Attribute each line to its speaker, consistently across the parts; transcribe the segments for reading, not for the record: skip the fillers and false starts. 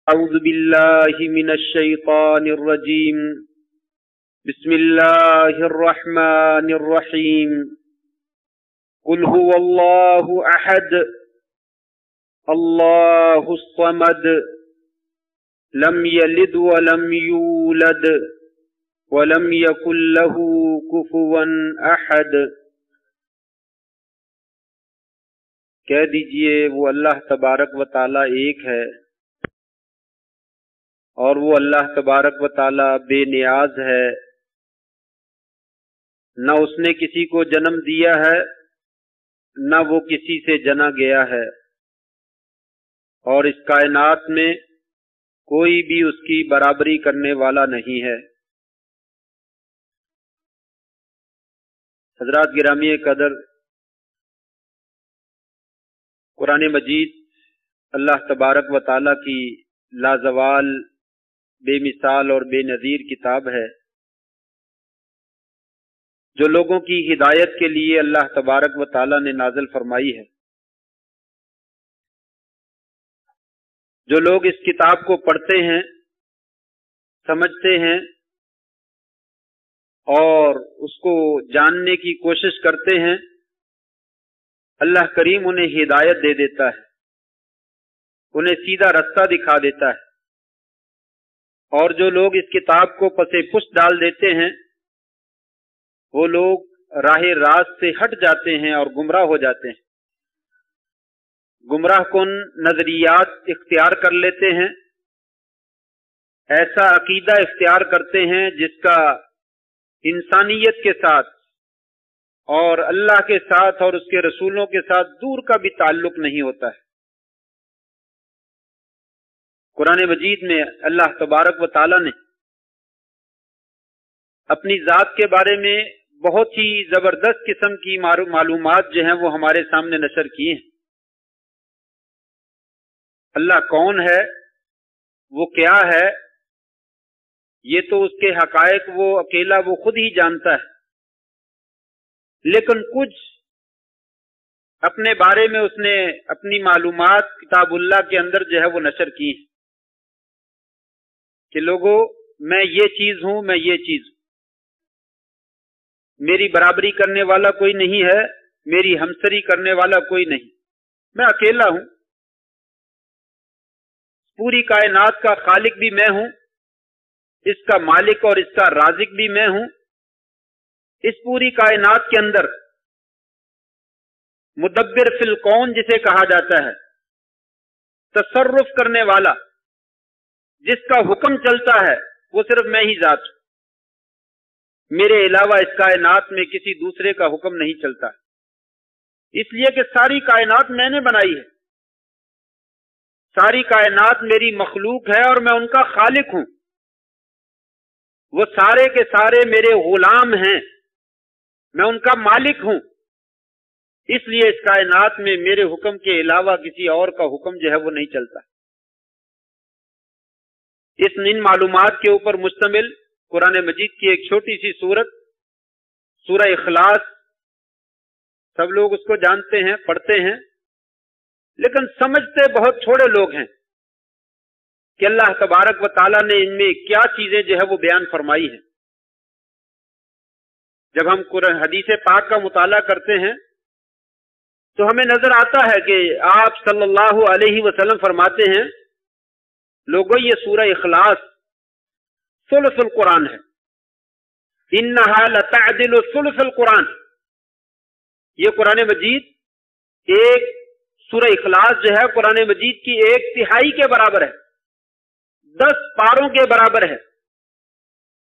Speaker 1: أعوذ بالله من الشيطان الرجيم بسم الله الرحمن الرحيم قل هو الله أحد الله الصمد لم يلد ولم يولد ولم يكن له كفوا أحد۔ کہہ دیجئے وہ اللہ تبارک و تعالی ایک ہے اور وہ اللہ تبارک و تعالی بے نیاز ہے، نہ اس نے کسی کو جنم دیا ہے نہ وہ کسی سے جنا گیا ہے، اور اس کائنات میں کوئی بھی اس کی برابری کرنے والا نہیں ہے۔ حضرات گرامی قدر، قرآن مجید اللہ تبارک و تعالی کی لازوال، بے مثال اور بے نظیر کتاب ہے، جو لوگوں کی ہدایت کے لیے اللہ تبارک و تعالی نے نازل فرمائی ہے۔ جو لوگ اس کتاب کو پڑھتے ہیں، سمجھتے ہیں اور اس کو جاننے کی کوشش کرتے ہیں، اللہ کریم انہیں ہدایت دے دیتا ہے، انہیں سیدھا راستہ دکھا دیتا ہے، اور جو لوگ اس کتاب کو پسے پشت ڈال دیتے ہیں وہ لوگ راہ راست سے ہٹ جاتے ہیں اور گمراہ ہو جاتے ہیں، گمراہ کن نظریات اختیار کر لیتے ہیں، ایسا عقیدہ اختیار کرتے ہیں جس کا انسانیت کے ساتھ اور اللہ کے ساتھ اور اس کے رسولوں کے ساتھ دور کا بھی تعلق نہیں ہوتا ہے۔ قرآن مجید میں اللہ تبارک و تعالی نے اپنی ذات کے بارے میں بہت ہی زبردست قسم کی معلومات جو ہیں وہ ہمارے سامنے نشر کی ہیں۔ اللہ کون ہے، وہ کیا ہے، یہ تو اس کے حقائق وہ اکیلا وہ خود ہی جانتا ہے، لیکن کچھ اپنے بارے میں اس نے اپنی معلومات کتاب اللہ کے اندر جو ہے وہ نشر کی ہیں کہ لوگوں میں یہ چیز ہوں، میں یہ چیز ہوں، میری برابری کرنے والا کوئی نہیں ہے، میری ہمسری کرنے والا کوئی نہیں، میں اکیلا ہوں، پوری کائنات کا خالق بھی میں ہوں، اس کا مالک اور اس کا رازق بھی میں ہوں، اس پوری کائنات کے اندر مدبر فی الکون جسے کہا جاتا ہے، تصرف کرنے والا، جس کا حکم چلتا ہے، وہ صرف میں ہی ذات ہوں، میرے علاوہ اس کائنات میں کسی دوسرے کا حکم نہیں چلتا، اس لیے کہ ساری کائنات میں نے بنائی ہے، ساری کائنات میری مخلوق ہے اور میں ان کا خالق ہوں، وہ سارے کے سارے میرے غلام ہیں، میں ان کا مالک ہوں، اس لیے اس کائنات میں میرے حکم کے علاوہ کسی اور کا حکم جو ہے وہ نہیں چلتا۔ ان معلومات کے اوپر مشتمل قرآن مجید کی ایک چھوٹی سی سورت، سورہ اخلاص، سب لوگ اس کو جانتے ہیں، پڑھتے ہیں، لیکن سمجھتے بہت تھوڑے لوگ ہیں کہ اللہ تبارک و تعالیٰ نے ان میں کیا چیزیں جو ہے وہ بیان فرمائی ہیں۔ جب ہم قرآن حدیث پاک کا مطالعہ کرتے ہیں تو ہمیں نظر آتا ہے کہ آپ صلی اللہ علیہ وسلم فرماتے ہیں، لوگوں یہ سورہ اخلاص ثلث القرآن ہے، انہا لتعدل ثلث القرآن، یہ قرآن مجید ایک سورہ اخلاص جو ہے قرآن مجید کی 1/3 کے برابر ہے، 10 پاروں کے برابر ہے۔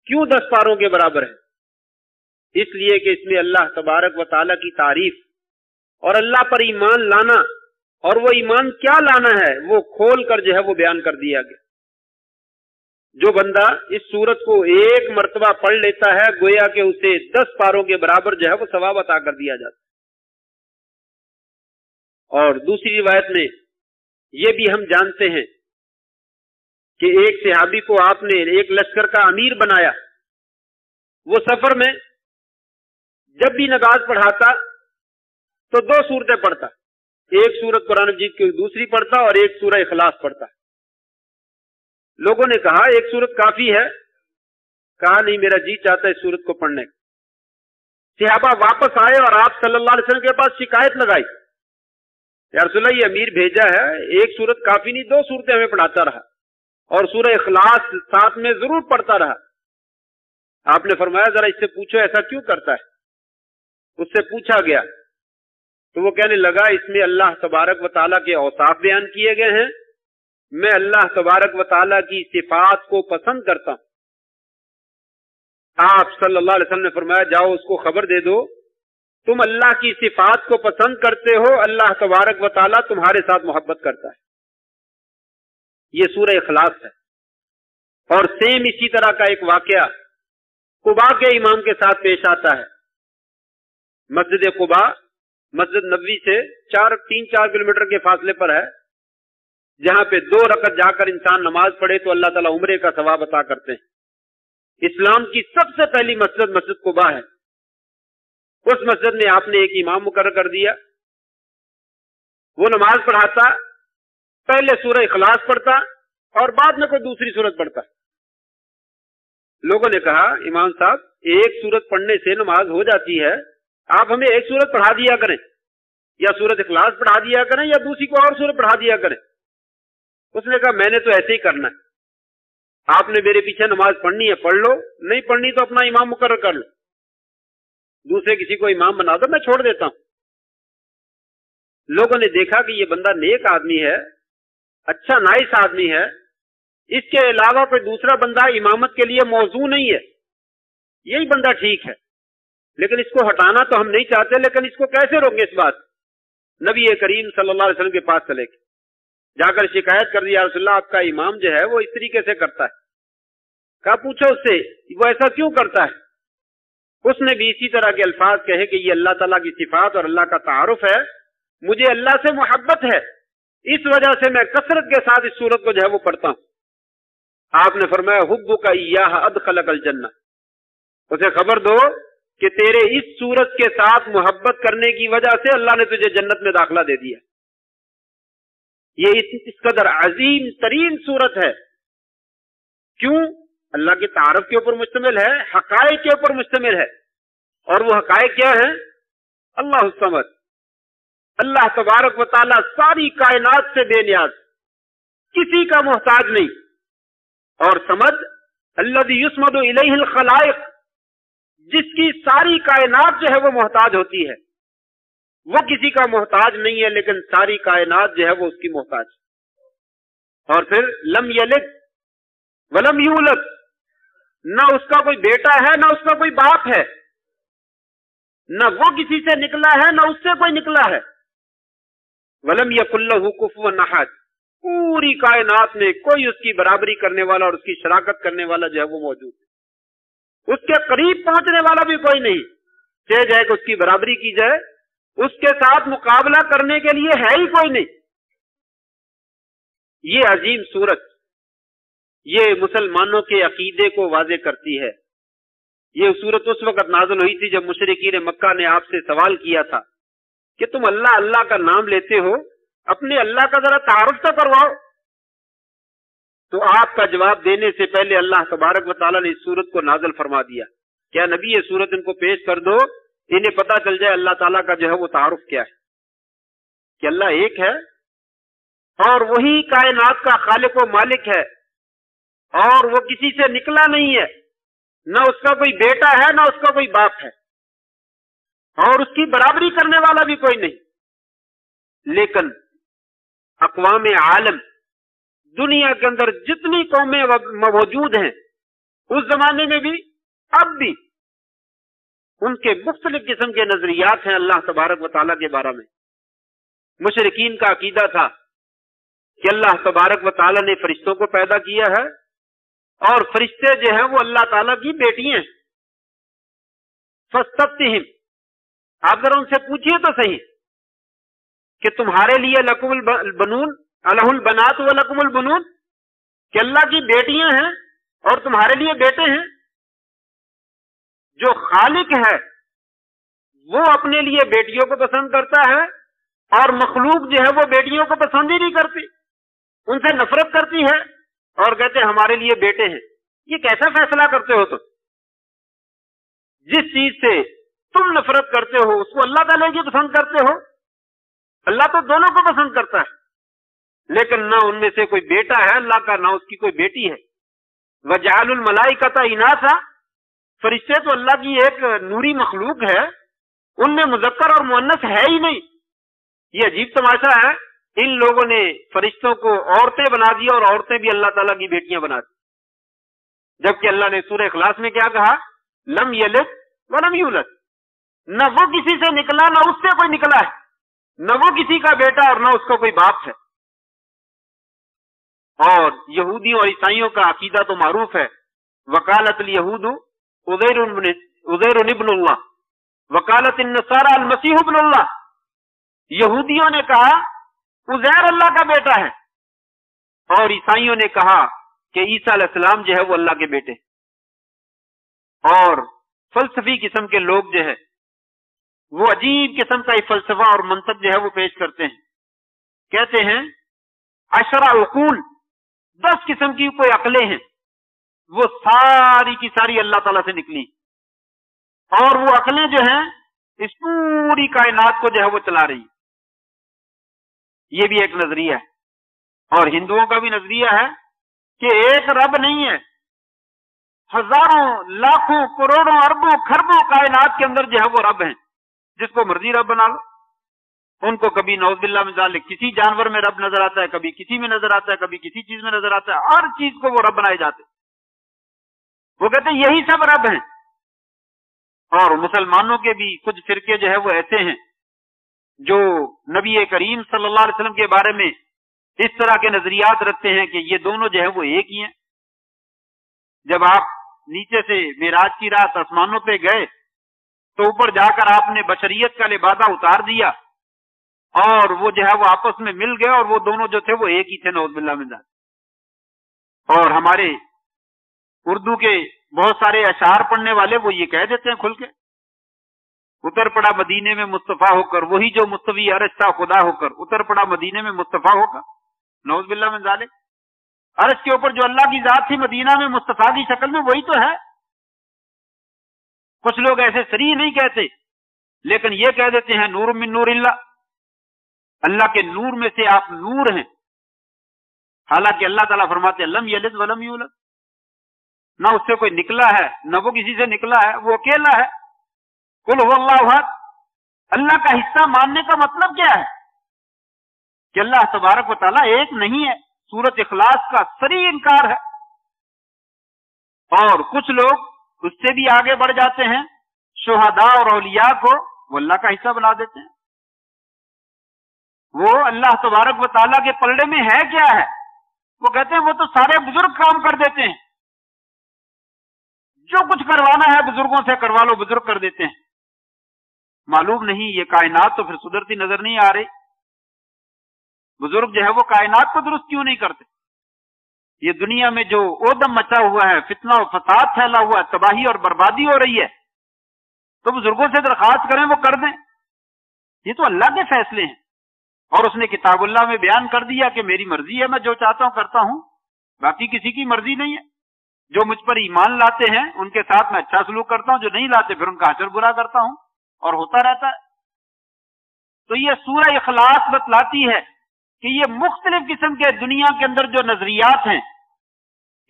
Speaker 1: کیوں 10 پاروں کے برابر ہے؟ اس لیے کہ اس میں اللہ تبارک و تعالی کی تعریف اور اللہ پر ایمان لانا، اور وہ ایمان کیا لانا ہے وہ کھول کر جو ہے وہ بیان کر دیا گیا۔ جو بندہ اس سورت کو ایک مرتبہ پڑھ لیتا ہے گویا کہ اسے 10 پاروں کے برابر جو ہے وہ ثواب عطا کر دیا جاتا ہے۔ اور دوسری روایت میں یہ بھی ہم جانتے ہیں کہ ایک صحابی کو آپ نے ایک لشکر کا امیر بنایا، وہ سفر میں جب بھی نماز پڑھاتا تو 2 سورتیں پڑھتا، ایک سورت قرآن مجید کی دوسری پڑھتا اور ایک سورہ اخلاص پڑھتا، لوگوں نے کہا ایک سورت کافی ہے، کہا نہیں میرا جی چاہتا ہے اس سورت کو پڑھنے کا۔ صحابہ واپس آئے اور آپ صلی اللہ علیہ وسلم کے پاس شکایت لگائی، یا رسول اللہ یہ امیر بھیجا ہے، ایک سورت کافی نہیں 2 سورتیں ہمیں پڑھاتا رہا اور سورہ اخلاص ساتھ میں ضرور پڑھتا رہا۔ آپ نے فرمایا ذرا اس سے پوچھو ایسا کیوں کرتا ہے۔ اس سے پوچھا گیا تو وہ کہنے لگا اس میں اللہ تبارک و تعالیٰ کے اوصاف بیان کیے گئے ہیں، میں اللہ تبارک و تعالیٰ کی صفات کو پسند کرتا ہوں۔ آپ صلی اللہ علیہ وسلم نے فرمایا جاؤ اس کو خبر دے دو تم اللہ کی صفات کو پسند کرتے ہو، اللہ تبارک و تعالیٰ تمہارے ساتھ محبت کرتا ہے۔ یہ سورہ اخلاص ہے۔ اور سیم اسی طرح کا ایک واقعہ قباء کے امام کے ساتھ پیش آتا ہے۔ مسجد قباء مسجد نبوی سے 3-4 کلومیٹر کے فاصلے پر ہے، جہاں پہ 2 رکعت جا کر انسان نماز پڑھے تو اللہ تعالیٰ عمرے کا ثواب عطا کرتے ہیں۔ اسلام کی سب سے پہلی مسجد قباء ہے۔ اس مسجد میں آپ نے ایک امام مقرر کر دیا، وہ نماز پڑھاتا، پہلے سورہ اخلاص پڑھتا اور بعد میں کوئی دوسری سورت پڑھتا۔ لوگوں نے کہا امام صاحب ایک سورت پڑھنے سے نماز ہو جاتی ہے، آپ ہمیں ایک سورت پڑھا دیا کریں، یا سورت اخلاص پڑھا دیا کریں یا دوسری کو اور سورت پڑھا دیا کریں۔ اس نے کہا میں نے تو ایسے ہی کرنا ہے، آپ نے میرے پیچھے نماز پڑھنی ہے پڑھ لو، نہیں پڑھنی تو اپنا امام مقرر کر لو، دوسرے کسی کو امام بنا دو، میں چھوڑ دیتا ہوں۔ لوگوں نے دیکھا کہ یہ بندہ نیک آدمی ہے، اچھا نائس آدمی ہے، اس کے علاوہ کوئی دوسرا بندہ امامت کے لیے موزوں نہیں ہے، یہی بندہ ٹھیک ہے، لیکن اس کو ہٹانا تو ہم نہیں چاہتے، لیکن اس کو کیسے روکیں اس بات۔ نبی کریم صلی اللہ علیہ وسلم کے پاس چلے گئے، جا کر شکایت کر دی یا رسول اللہ آپ کا امام جو ہے وہ اس طریقے سے کرتا ہے۔ کہا پوچھو اس سے وہ ایسا کیوں کرتا ہے۔ اس نے بھی اسی طرح کے الفاظ کہے کہ یہ اللہ تعالیٰ کی صفات اور اللہ کا تعارف ہے، مجھے اللہ سے محبت ہے، اس وجہ سے میں کثرت کے ساتھ اس سورت کو جو ہے وہ پڑھتا ہوں۔ آپ نے فرمایا حبک ایاہ ادخلک الجنہ، اسے خبر دو کہ تیرے اس سورت کے ساتھ محبت کرنے کی وجہ سے اللہ نے تجھے جنت میں داخلہ دے دیا۔ یہ اس قدر عظیم ترین سورت ہے، کیوں؟ اللہ کے تعارف کے اوپر مشتمل ہے، حقائق کے اوپر مشتمل ہے، اور وہ حقائق کیا ہیں؟ اللہ الصمد، اللہ تبارک و تعالیٰ ساری کائنات سے بے نیاز، کسی کا محتاج نہیں، اور سمد الذی یسمد الیہ الخلائق، جس کی ساری کائنات جو ہے وہ محتاج ہوتی ہے، وہ کسی کا محتاج نہیں ہے لیکن ساری کائنات جو ہے وہ اس کی محتاج۔ اور پھر لم یلد ولم یولد، نہ اس کا کوئی بیٹا ہے نہ اس کا کوئی باپ ہے، نہ وہ کسی سے نکلا ہے نہ اس سے کوئی نکلا ہے۔ ولم یکن لہ کفوا احد، پوری کائنات میں کوئی اس کی برابری کرنے والا اور اس کی شراکت کرنے والا جو ہے وہ موجود ہے، اس کے قریب پہنچنے والا بھی کوئی نہیں، چاہے جائے کہ اس کی برابری کی جائے، اس کے ساتھ مقابلہ کرنے کے لیے ہے ہی کوئی نہیں۔ یہ عظیم سورت یہ مسلمانوں کے عقیدے کو واضح کرتی ہے۔ یہ سورت اس وقت نازل ہوئی تھی جب مشرکین مکہ نے آپ سے سوال کیا تھا کہ تم اللہ اللہ کا نام لیتے ہو، اپنے اللہ کا ذرا تعارف تو کرواؤ۔ تو آپ کا جواب دینے سے پہلے اللہ تبارک و تعالیٰ نے اس سورت کو نازل فرما دیا، کیا نبی یہ سورت ان کو پیش کر دو، انہیں پتہ چل جائے اللہ تعالیٰ کا جو ہے وہ تعارف کیا ہے، کہ اللہ ایک ہے اور وہی کائنات کا خالق و مالک ہے، اور وہ کسی سے نکلا نہیں ہے، نہ اس کا کوئی بیٹا ہے نہ اس کا کوئی باپ ہے، اور اس کی برابری کرنے والا بھی کوئی نہیں۔ لیکن اقوام عالم، دنیا کے اندر جتنی قومیں موجود ہیں اس زمانے میں بھی اب بھی، ان کے مختلف قسم کے نظریات ہیں اللہ تبارک و تعالیٰ کے بارے میں۔ مشرکین کا عقیدہ تھا کہ اللہ تبارک و تعالیٰ نے فرشتوں کو پیدا کیا ہے اور فرشتے جو ہیں وہ اللہ تعالیٰ کی بیٹی ہیں۔ فاستفتہم، آپ ذرا ان سے پوچھئے تو صحیح کہ تمہارے لیے لکم البنون الہ البنات و لکم البنون، کہ اللہ کی بیٹیاں ہیں اور تمہارے لیے بیٹے ہیں۔ جو خالق ہے وہ اپنے لیے بیٹیوں کو پسند کرتا ہے، اور مخلوق جو ہے وہ بیٹیوں کو پسند ہی نہیں کرتی، ان سے نفرت کرتی ہے۔ اور کہتے ہیں ہمارے لیے بیٹے ہیں. یہ کیسا فیصلہ کرتے ہو تم؟ جس چیز سے تم نفرت کرتے ہو اس کو اللہ تعالیٰ کی پسند کرتے ہو. اللہ تو دونوں کو پسند کرتا ہے، لیکن نہ ان میں سے کوئی بیٹا ہے اللہ کا، نہ اس کی کوئی بیٹی ہے. وَجَعَلُوا الْمَلَائِكَةَ إِنَاثًا، فرشتے تو اللہ کی ایک نوری مخلوق ہے، ان میں مذکر اور مؤنث ہے ہی نہیں. یہ عجیب تماشا ہے، ان لوگوں نے فرشتوں کو عورتیں بنا دیا اور عورتیں بھی اللہ تعالیٰ کی بیٹیاں بنا دی. جبکہ اللہ نے سورہ اخلاص میں کیا کہا؟ لم یلد ولم یولد. نہ وہ کسی سے نکلا نہ اس سے کوئی نکلا ہے، نہ وہ کسی کا بیٹا اور نہ اس کا کوئی باپ ہے. اور یہودیوں اور عیسائیوں کا عقیدہ تو معروف ہے. وکالت الیہود عزیر ابن اللہ، وکالت النصارى المسیح ابن اللہ. یہودیوں نے کہا عزیر اللہ کا بیٹا ہے، اور عیسائیوں نے کہا کہ عیسیٰ علیہ السلام جو ہے وہ اللہ کے بیٹے. اور فلسفی قسم کے لوگ جو ہے وہ عجیب قسم کا فلسفہ اور منطق جو ہے وہ پیش کرتے ہیں. کہتے ہیں 10 عقول، 10 قسم کی کوئی عقلیں ہیں، وہ ساری کی ساری اللہ تعالیٰ سے نکلی، اور وہ عقلیں جو ہیں اس پوری کائنات کو جو ہے وہ چلا رہی. یہ بھی ایک نظریہ ہے. اور ہندوؤں کا بھی نظریہ ہے کہ ایک رب نہیں ہے، ہزاروں لاکھوں کروڑوں اربوں خربوں کائنات کے اندر جو ہے وہ رب ہیں، جس کو مرضی رب بنا لو. ان کو کبھی نعوذ باللہ من ذالک کسی جانور میں رب نظر آتا ہے، کبھی کسی میں نظر آتا ہے، کبھی کسی چیز میں نظر آتا ہے. ہر چیز کو وہ رب بنائے جاتے. وہ کہتے ہیں یہی سب رب ہیں. اور مسلمانوں کے بھی کچھ فرقے جو ہے وہ ایسے ہیں جو نبی کریم صلی اللہ علیہ وسلم کے بارے میں اس طرح کے نظریات رکھتے ہیں کہ یہ دونوں جو ہے وہ ایک ہی ہیں. جب آپ نیچے سے معراج کی رات آسمانوں پہ گئے تو اوپر جا کر آپ نے بشریت کا لبادہ اتار دیا، اور وہ جو ہے وہ آپس میں مل گئے، اور وہ دونوں جو تھے وہ ایک ہی تھے. نعوذ باللہ من ذالک. اور ہمارے اردو کے بہت سارے اشعار پڑھنے والے وہ یہ کہہ دیتے ہیں کھل کے، اتر پڑا مدینے میں مصطفیٰ ہو کر، وہی جو مستوی عرش تھا خدا ہو کر، اتر پڑا مدینے میں مصطفیٰ ہو کر. نعوذ باللہ من ذالک. عرش کے اوپر جو اللہ کی ذات تھی مدینہ میں مصطفیٰ کی شکل میں، وہی تو ہے. کچھ لوگ ایسے صریح نہیں کہتے، لیکن یہ کہہ دیتے ہیں نور من نور اللہ، اللہ کے نور میں سے آپ نور ہیں. حالانکہ اللہ تعالیٰ فرماتے ہیں لم یلد ولم یولد، نہ اس سے کوئی نکلا ہے نہ وہ کسی سے نکلا ہے، وہ اکیلا ہے. قل هو اللہ احد. اللہ کا حصہ ماننے کا مطلب کیا ہے؟ کہ اللہ تبارک و تعالیٰ ایک نہیں ہے. سورۃ اخلاص کا صریح انکار ہے. اور کچھ لوگ اس سے بھی آگے بڑھ جاتے ہیں، شہداء اور اولیاء کو وہ اللہ کا حصہ بنا دیتے ہیں. وہ اللہ تبارک و تعالیٰ کے پلڑے میں ہے کیا ہے؟ وہ کہتے ہیں وہ تو سارے بزرگ کام کر دیتے ہیں، جو کچھ کروانا ہے بزرگوں سے کروا لو، بزرگ کر دیتے ہیں. معلوم نہیں یہ کائنات تو پھر سدھرتی نظر نہیں آ رہی. بزرگ جو ہے وہ کائنات کو درست کیوں نہیں کرتے؟ یہ دنیا میں جو اودم مچا ہوا ہے، فتنہ و فساد پھیلا ہوا ہے، تباہی اور بربادی ہو رہی ہے، تو بزرگوں سے درخواست کریں وہ کر دیں. یہ تو اللہ کے فیصلے ہیں، اور اس نے کتاب اللہ میں بیان کر دیا کہ میری مرضی ہے، میں جو چاہتا ہوں کرتا ہوں، باقی کسی کی مرضی نہیں ہے. جو مجھ پر ایمان لاتے ہیں ان کے ساتھ میں اچھا سلوک کرتا ہوں، جو نہیں لاتے پھر ان کا حشر برا کرتا ہوں، اور ہوتا رہتا ہے. تو یہ سورہ اخلاص بتلاتی ہے کہ یہ مختلف قسم کے دنیا کے اندر جو نظریات ہیں،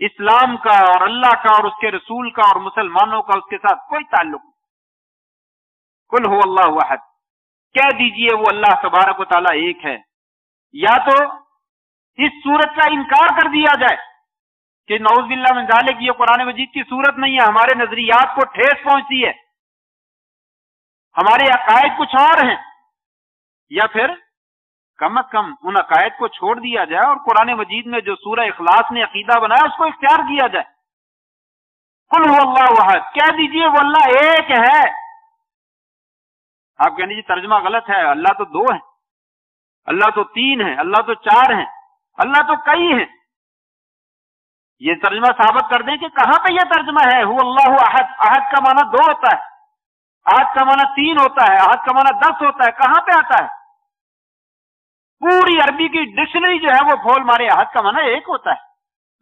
Speaker 1: اسلام کا اور اللہ کا اور اس کے رسول کا اور مسلمانوں کا، اس کے ساتھ کوئی تعلق نہیں. قل هو اللہ احد. کہہ دیجئے وہ اللہ تبارک و تعالیٰ ایک ہے. یا تو اس صورت کا انکار کر دیا جائے کہ نعوذ باللہ من ذالک یہ قرآن مجید کی صورت نہیں ہے، ہمارے نظریات کو ٹھیس پہنچتی ہے، ہمارے عقائد کچھ اور ہیں. یا پھر کم از کم ان عقائد کو چھوڑ دیا جائے اور قرآن مجید میں جو سورہ اخلاص نے عقیدہ بنایا اس کو اختیار کیا جائے. قل هو اللہ احد. کہہ دیجئے وہ اللہ ایک ہے. آپ کہنے جی ترجمہ غلط ہے، اللہ تو 2 ہیں، اللہ تو 3 ہیں، اللہ تو 4 ہیں، اللہ تو کئی ہیں. یہ ترجمہ ثابت کر دیں کہ کہاں پہ یہ ترجمہ ہے. هو اللہ احد. احد کا معنی 2 ہوتا ہے، احد کا معنی 3 ہوتا ہے، احد کا معنی 10 ہوتا ہے. کہاں پہ آتا ہے؟ پوری عربی کی ڈکشنری جو ہے وہ پھول مارے احد کا معنی 1 ہوتا ہے.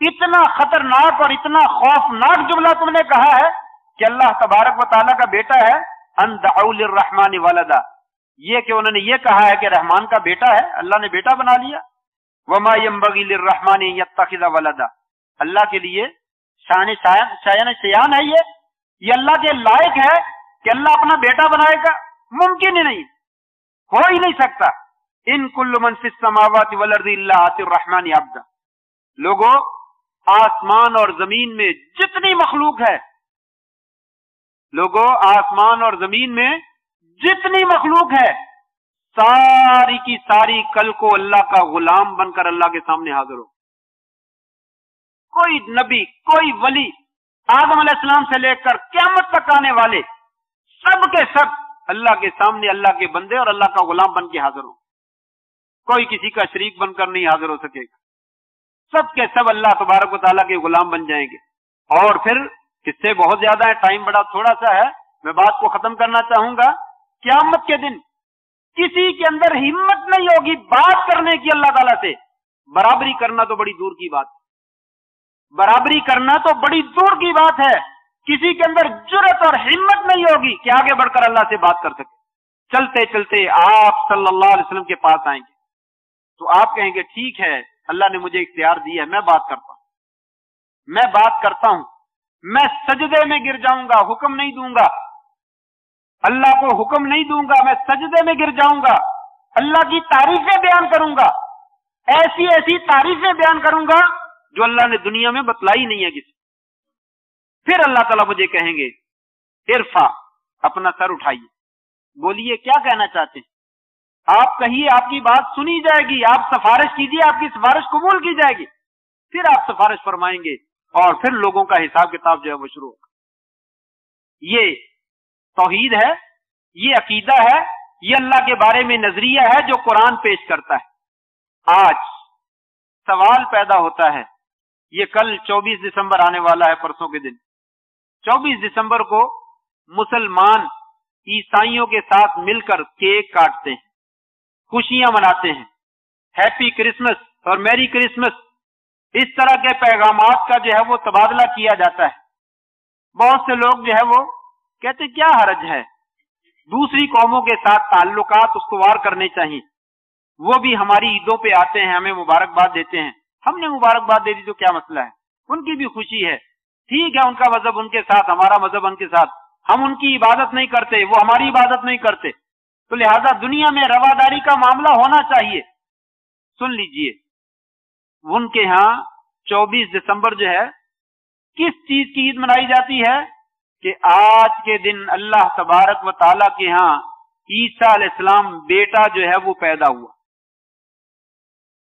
Speaker 1: اتنا خطرناک اور اتنا خوفناک جملہ تم نے کہا ہے کہ اللہ تبارک و تعالیٰ کا بیٹا ہے، ان دعوا للرحمن ولدا، یہ کہ انہوں نے یہ کہا ہے کہ رحمان کا بیٹا ہے، اللہ نے بیٹا بنا لیا۔ وما ينبغي للرحمن ان يتخذ ولدا، اللہ کے لیے شیان ہے، یہ اللہ کے لائق ہے کہ اللہ اپنا بیٹا بنائے گا؟ ممکن ہی نہیں، ہو ہی نہیں سکتا۔ ان کل من فی السماوات والارض الا آتی الرحمن عبدا، لوگوں آسمان اور زمین میں جتنی مخلوق ہے، لوگوں آسمان اور زمین میں جتنی مخلوق ہے، ساری کی ساری کل کو اللہ کا غلام بن کر اللہ کے سامنے حاضر ہو۔ کوئی نبی، کوئی ولی، آدم علیہ السلام سے لے کر قیامت تک آنے والے سب کے سب اللہ کے سامنے اللہ کے بندے اور اللہ کا غلام بن کے حاضر ہو۔ کوئی کسی کا شریک بن کر نہیں حاضر ہو سکے گا، سب کے سب اللہ تبارک و تعالیٰ کے غلام بن جائیں گے۔ اور پھر قصے بہت زیادہ ہے، ٹائم بڑا تھوڑا سا ہے، میں بات کو ختم کرنا چاہوں گا۔ قیامت کے دن کسی کے اندر ہمت نہیں ہوگی بات کرنے کی اللہ تعالیٰ سے، برابری کرنا تو بڑی دور کی بات ہے، برابری کرنا تو بڑی دور کی بات ہے، کسی کے اندر جرأت اور ہمت نہیں ہوگی کہ آگے بڑھ کر اللہ سے بات کر سکے۔ چلتے چلتے آپ صلی اللہ علیہ وسلم کے پاس آئیں گے تو آپ کہیں گے ٹھیک ہے، اللہ نے مجھے اختیار دیا ہے، میں بات کرتا ہوں، میں بات کرتا ہوں، میں سجدے میں گر جاؤں گا، حکم نہیں دوں گا، اللہ کو حکم نہیں دوں گا، میں سجدے میں گر جاؤں گا، اللہ کی تعریفیں بیان کروں گا، ایسی ایسی تعریفیں بیان کروں گا جو اللہ نے دنیا میں بتلائی نہیں ہے کسی۔ پھر اللہ تعالیٰ مجھے کہیں گے ارفع، اپنا سر اٹھائیے، بولیے کیا کہنا چاہتے ہیں، آپ کہیے، آپ کی بات سنی جائے گی، آپ سفارش کیجیے، آپ کی سفارش قبول کی جائے گی۔ پھر آپ سفارش فرمائیں گے اور پھر لوگوں کا حساب کتاب جو ہے وہ شروع ہوگا۔ یہ توحید ہے، یہ عقیدہ ہے، یہ اللہ کے بارے میں نظریہ ہے جو قرآن پیش کرتا ہے۔ آج سوال پیدا ہوتا ہے، یہ کل 24 دسمبر آنے والا ہے، پرسوں کے دن 24 دسمبر کو مسلمان عیسائیوں کے ساتھ مل کر کیک کاٹتے ہیں، خوشیاں مناتے ہیں، ہیپی کرسمس اور میری کرسمس، اس طرح کے پیغامات کا جو ہے وہ تبادلہ کیا جاتا ہے۔ بہت سے لوگ جو ہے وہ کہتے کیا حرج ہے، دوسری قوموں کے ساتھ تعلقات استوار کرنے چاہیے، وہ بھی ہماری عیدوں پہ آتے ہیں، ہمیں مبارکباد دیتے ہیں، ہم نے مبارکباد دے دی تو کیا مسئلہ ہے، ان کی بھی خوشی ہے، ٹھیک ہے، ان کا مذہب ان کے ساتھ، ہمارا مذہب ان کے ساتھ، ہم ان کی عبادت نہیں کرتے، وہ ہماری عبادت نہیں کرتے، تو لہذا دنیا میں رواداری کا معاملہ ہونا چاہیے۔ سن لیجئے، ان کے ہاں 24 دسمبر جو ہے کس چیز کی عید منائی جاتی ہے کہ آج کے دن اللہ تبارک و تعالیٰ کے ہاں عیسیٰ علیہ السلام بیٹا جو ہے وہ پیدا ہوا،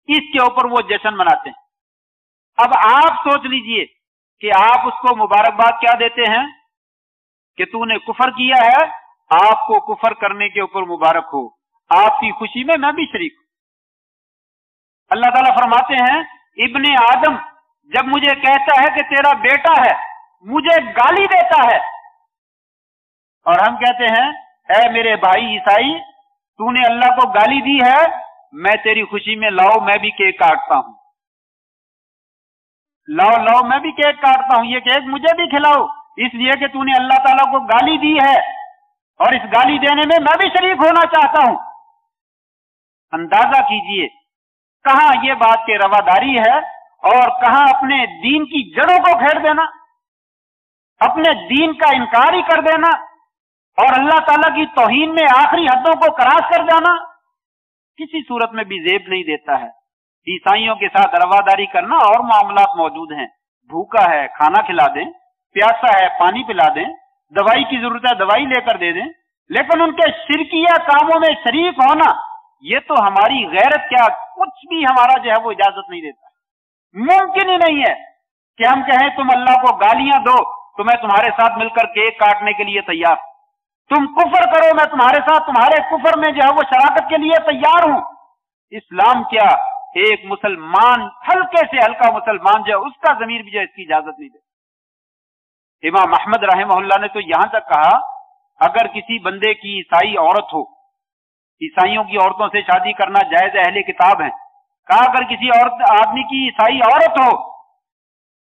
Speaker 1: اس کے اوپر وہ جشن مناتے ہیں۔ اب آپ سوچ لیجئے کہ آپ اس کو مبارکباد کیا دیتے ہیں کہ تو نے کفر کیا ہے، آپ کو کفر کرنے کے اوپر مبارک ہو، آپ کی خوشی میں میں بھی شریک ہوں۔ اللہ تعالیٰ فرماتے ہیں ابن آدم جب مجھے کہتا ہے کہ تیرا بیٹا ہے، مجھے گالی دیتا ہے، اور ہم کہتے ہیں اے میرے بھائی عیسائی، تو نے اللہ کو گالی دی ہے، میں تیری خوشی میں لاؤ میں بھی کیک کاٹتا ہوں، لاؤ میں بھی کیک کاٹتا ہوں، یہ کیک مجھے بھی کھلاؤ، اس لیے کہ تو نے اللہ تعالیٰ کو گالی دی ہے اور اس گالی دینے میں میں بھی شریک ہونا چاہتا ہوں۔ اندازہ کیجئے کہاں یہ بات کہ رواداری ہے اور کہاں اپنے دین کی جڑوں کو کھیڑ دینا، اپنے دین کا انکار ہی کر دینا اور اللہ تعالیٰ کی توہین میں آخری حدوں کو کراس کر جانا کسی صورت میں بھی زیب نہیں دیتا ہے۔ عیسائیوں کے ساتھ رواداری کرنا اور معاملات موجود ہیں، بھوکا ہے کھانا کھلا دیں، پیاسا ہے پانی پلا دیں، دوائی کی ضرورت ہے دوائی لے کر دے دیں، لیکن ان کے شرکیہ کاموں میں شریک ہونا یہ تو ہماری غیرت کیا کچھ بھی ہمارا جو ہے وہ اجازت نہیں دیتا۔ ممکن ہی نہیں ہے کہ ہم کہیں تم اللہ کو گالیاں دو تو میں تمہارے ساتھ مل کر کیک کاٹنے کے لیے تیار، تم کفر کرو میں تمہارے ساتھ تمہارے کفر میں جو ہے وہ شراکت کے لیے تیار ہوں۔ اسلام کیا ایک مسلمان ہلکے سے ہلکا مسلمان جو ہے اس کا ضمیر بھی جو ہے اس کی اجازت نہیں دیتا۔ امام احمد رحمہ اللہ نے تو یہاں تک کہا اگر کسی بندے کی عیسائی عورت ہو، عیسائیوں کی عورتوں سے شادی کرنا جائز اہل کتاب ہیں، کہا اگر کسی آدمی کی عیسائی عورت ہو